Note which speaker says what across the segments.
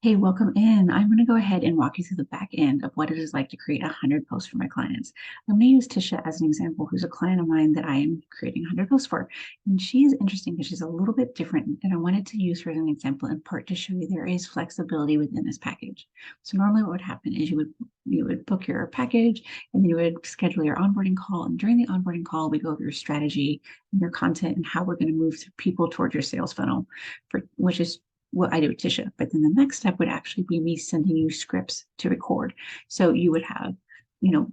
Speaker 1: Hey, welcome in. I'm going to go ahead and walk you through the back end of what it is like to create 100 posts for my clients. I'm going to use Tisha as an example, who's a client of mine that I am creating 100 posts for. And she's interesting because she's a little bit different. And I wanted to use her as an example in part to show you there is flexibility within this package. So normally what would happen is you would book your package and then you would schedule your onboarding call. And during the onboarding call, we go over your strategy and your content and how we're going to move people towards your sales funnel, which is what I do with Tisha. But then the next step would actually be me sending you scripts to record. So you would have,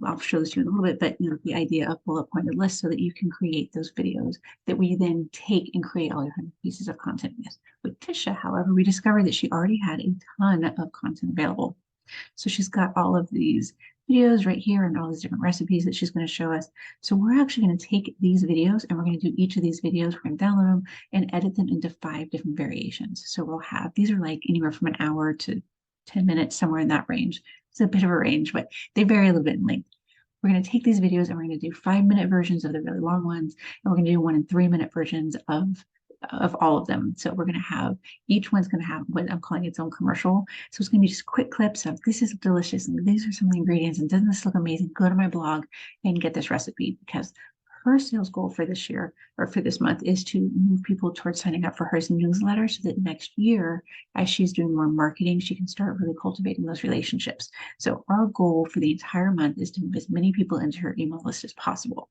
Speaker 1: I'll show this to you in a little bit, but the idea of bullet pointed lists so that you can create those videos that we then take and create all your 100 pieces of content with. With Tisha, however, we discovered that she already had a ton of content available. So she's got all of these videos right here and all these different recipes that she's going to show us. So we're actually going to take these videos and we're going to do each of these videos. We're going to download them and edit them into 5 different variations. So we'll have, these are like anywhere from an hour to 10 minutes, somewhere in that range. It's a bit of a range, but they vary a little bit in length. We're going to take these videos and we're going to do 5-minute versions of the really long ones, and we're going to do 1 and 3-minute versions of all of them. So we're going to have, each one's going to have what I'm calling its own commercial. So it's going to be just quick clips of this is delicious and these are some of the ingredients and doesn't this look amazing? Go to my blog and get this recipe, because her sales goal for this year or for this month is to move people towards signing up for her newsletter so that next year, as she's doing more marketing, she can start really cultivating those relationships. So our goal for the entire month is to move as many people into her email list as possible.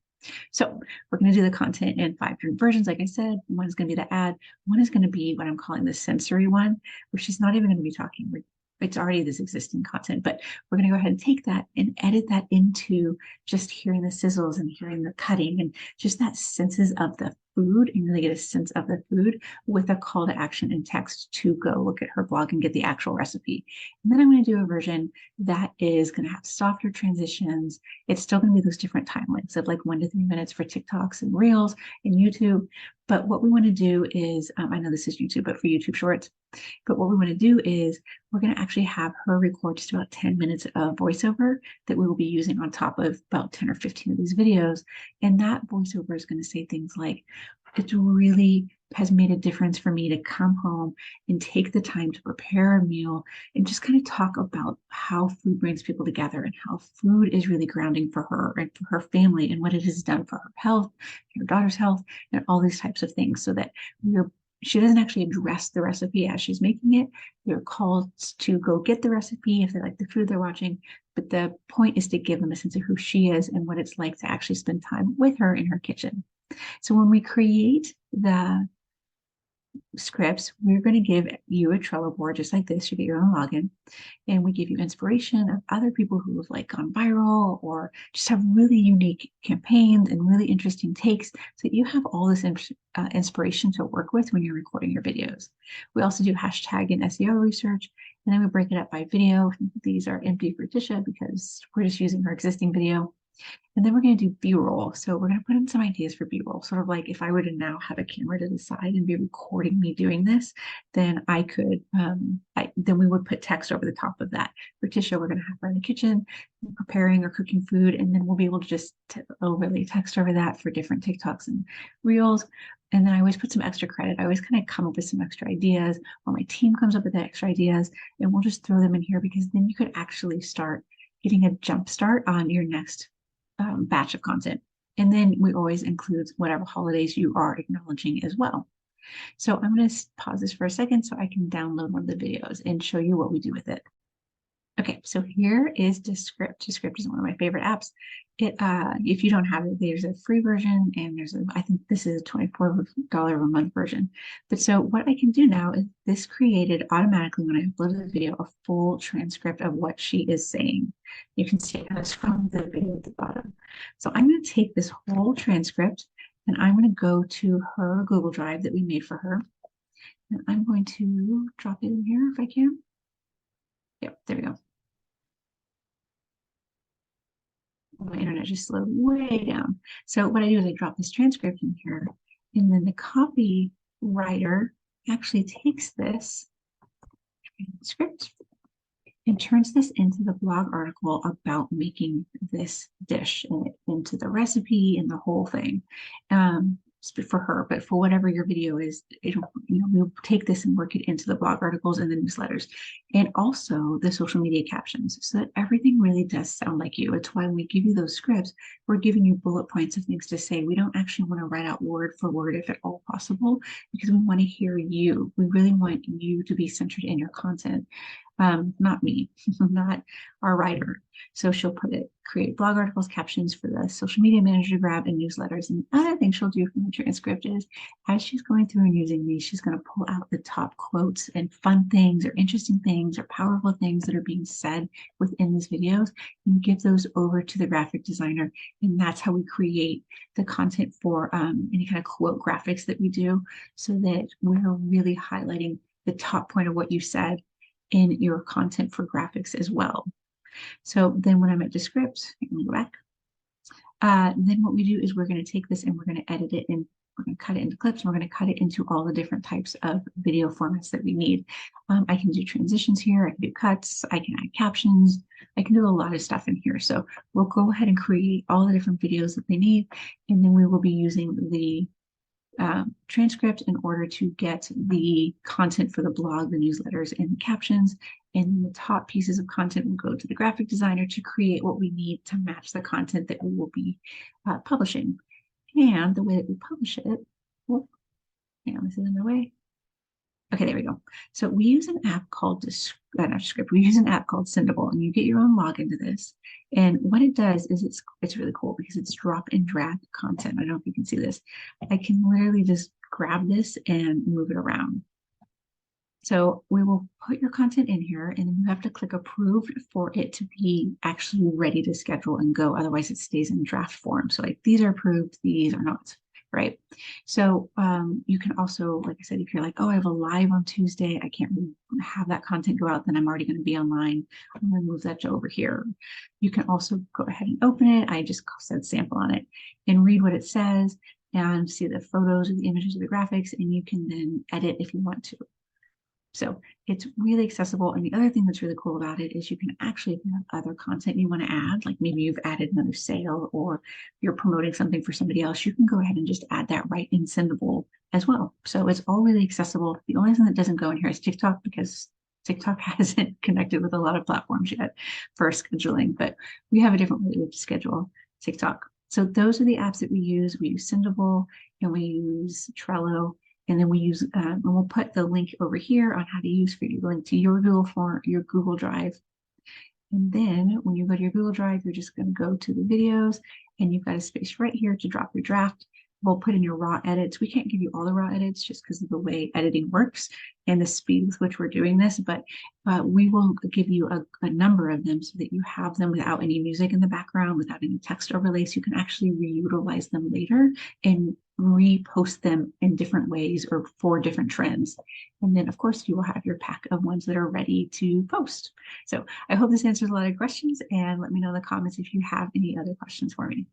Speaker 1: So we're going to do the content in 5 different versions. Like I said, one is going to be the ad. One is going to be what I'm calling the sensory one, where she's not even going to be talking. It's already this existing content, but we're going to go ahead and take that and edit that into just hearing the sizzles and hearing the cutting and just that senses of the food, and really get a sense of the food with a call to action and text to go look at her blog and get the actual recipe. And then I'm going to do a version that is going to have softer transitions. It's still going to be those different timelines of like 1 to 3 minutes for TikToks and Reels and YouTube. But what we want to do is, I know this is YouTube, but for YouTube Shorts, but what we want to do is we're going to actually have her record just about 10 minutes of voiceover that we will be using on top of about 10 or 15 of these videos. And that voiceover is going to say things like, it really has made a difference for me to come home and take the time to prepare a meal and just kind of talk about how food brings people together and how food is really grounding for her and for her family and what it has done for her health, her daughter's health, and all these types of things, so that she doesn't actually address the recipe as she's making it. They're called to go get the recipe if they like the food they're watching. But the point is to give them a sense of who she is and what it's like to actually spend time with her in her kitchen. So when we create the scripts, we're going to give you a Trello board just like this. You get your own login, and we give you inspiration of other people who have like gone viral or just have really unique campaigns and really interesting takes, so that you have all this inspiration to work with when you're recording your videos. We also do hashtag and SEO research, and then we break it up by video. These are empty for Tisha because we're just using her existing video. And then we're going to do B-roll. So we're going to put in some ideas for B-roll. Sort of like if I were to now have a camera to the side and be recording me doing this, then I could, then we would put text over the top of that. For Tisha, we're going to have her in the kitchen preparing or cooking food, and then we'll be able to just overlay text over that for different TikToks and Reels. And then I always put some extra credit. I always kind of come up with some extra ideas, or my team comes up with the extra ideas, and we'll just throw them in here, because then you could actually start getting a jump start on your next batch of content. And then we always include whatever holidays you are acknowledging as well. So I'm going to pause this for a second so I can download one of the videos and show you what we do with it. Okay, so here is Descript. Descript is one of my favorite apps. If you don't have it, there's a free version, and I think this is a $24 a month version. But so what I can do now is this created automatically when I uploaded the video a full transcript of what she is saying. You can see this from the video at the bottom. So I'm going to take this whole transcript and I'm going to go to her Google Drive that we made for her. And I'm going to drop it in here if I can. Yep, there we go. My internet just slowed way down. So what I do is I drop this transcript in here, and then the copywriter actually takes this transcript and turns this into the blog article about making this dish, and into the recipe and the whole thing. for her, but for whatever your video is, we'll take this and work it into the blog articles and the newsletters, and also the social media captions, so that everything really does sound like you. It's why when we give you those scripts, we're giving you bullet points of things to say. We don't actually want to write out word for word if at all possible, because we want to hear you. We really want you to be centered in your content. Not me, not our writer. So she'll create blog articles, captions for the social media manager to grab, and newsletters. And the other thing she'll do from the transcript is, as she's going through and using these, she's going to pull out the top quotes and fun things or interesting things or powerful things that are being said within these videos, and give those over to the graphic designer. And that's how we create the content for any kind of quote graphics that we do, so that we're really highlighting the top point of what you said in your content for graphics as well. So then when I'm at Descript, let me go back. Then what we do is we're going to take this and we're going to edit it, and we're going to cut it into clips, and we're going to cut it into all the different types of video formats that we need. I can do transitions here, I can do cuts, I can add captions, I can do a lot of stuff in here. So we'll go ahead and create all the different videos that they need, and then we will be using the transcript in order to get the content for the blog, the newsletters, and the captions. And the top pieces of content will go to the graphic designer to create what we need to match the content that we will be publishing. And the way that we publish it, well, hang on, this is in the way. Okay, there we go. So we use an app called we use an app called Sendable, and you get your own login to this. And what it does is it's really cool because it's drop and drag content. I don't know if you can see this. I can literally just grab this and move it around. So we will put your content in here, and then you have to click approve for it to be actually ready to schedule and go. Otherwise, it stays in draft form. So like, these are approved, these are not. Right. So you can also, like I said, if you're like, oh, I have a live on Tuesday, I can't really have that content go out, then I'm already going to be online, I'm going to move that to over here. You can also go ahead and open it. I just said sample on it and read what it says and see the photos or the images or the graphics, and you can then edit if you want to. So it's really accessible. And the other thing that's really cool about it is you can actually, if you have other content you want to add, like maybe you've added another sale or you're promoting something for somebody else, you can go ahead and just add that right in Sendable as well. So it's all really accessible. The only thing that doesn't go in here is TikTok, because TikTok hasn't connected with a lot of platforms yet for scheduling, but we have a different way to schedule TikTok. So those are the apps that we use. We use Sendable and we use Trello. And then we use, and we'll put the link over here on how to use for you, the link to your Google Drive. And then when you go to your Google Drive, you're just going to go to the videos, and you've got a space right here to drop your draft. We'll put in your raw edits. We can't give you all the raw edits just because of the way editing works and the speed with which we're doing this, but we will give you a number of them so that you have them without any music in the background, without any text overlays. So you can actually reutilize them later and repost them in different ways or for different trends. And then, of course, you will have your pack of ones that are ready to post. So I hope this answers a lot of questions, and let me know in the comments if you have any other questions for me.